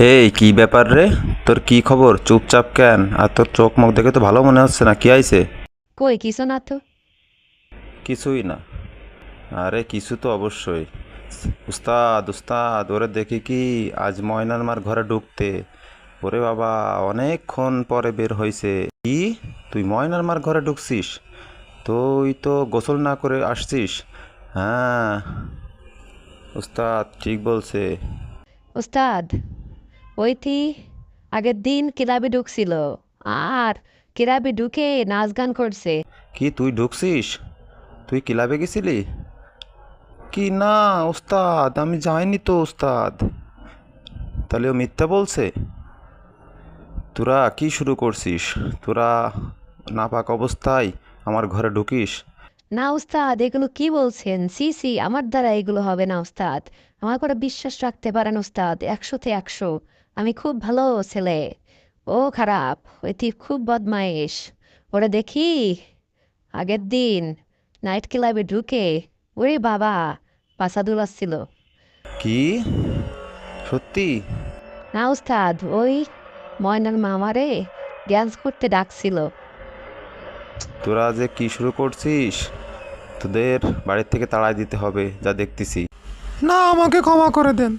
এই কি ব্যাপার রে? তোর কি খবর? চুপচাপ কেন? আর তোর চোখ মুখ দেখে তো ভালো মনে হচ্ছে না, কি আইছে? কই কিছু না তো। কিছুই না? আরে কিছু তো অবশ্যই। উস্তাদ উস্তাদ, ওরে দেখি কি আজ ময়নার মার ঘরে ঢুকতে। ওরে বাবা, অনেকক্ষণ পরে বের হইছে। কি, তুই ময়নার মার ঘরে ঢুকছিস? তুই তো গোসল না করে আসছিস। হ্যাঁ, উস্তাদ ঠিক বলছে। ওস্তাদ, ওইটি আগের দিন ক্লাবে ঢুকছিল আর ক্লাবে ঢুকে নাচ গান করছে। কি তুই ঢুকছিস? তুই ক্লাবে গেছিলি? কি না ওস্তাদ, আমি যাইনি তো ওস্তাদ। তাহলে ও মিথ্যা বলছে? তোরা কি শুরু করছিস? তোরা নাপাক অবস্থায় আমার ঘরে ঢুকিস? না ওস্তাদ, এগুলো কি বলছেন? সি সি, আমার দ্বারা এগুলো হবে না ওস্তাদ। আমার করে বিশ্বাস রাখতে পারেন ওস্তাদ, 100-তে 100। আমি খুব ভালো ছেলে। ও খারাপ, ওইটি খুব বদমাইশ। ওরা দেখি আগের দিন নাইট ক্লাবে ঢুকে, ওরে বাবা, পাছা দুলাচ্ছিল। কি, সত্যি? না উস্তাদ, ওই ময়নার মামারে ড্যান্স করতে ডাকছিল। তোরা যে কি শুরু করছিস? তোদের বাড়ির থেকে তাড়াই দিতে হবে যা দেখতেছি। না, আমাকে ক্ষমা করে দেন।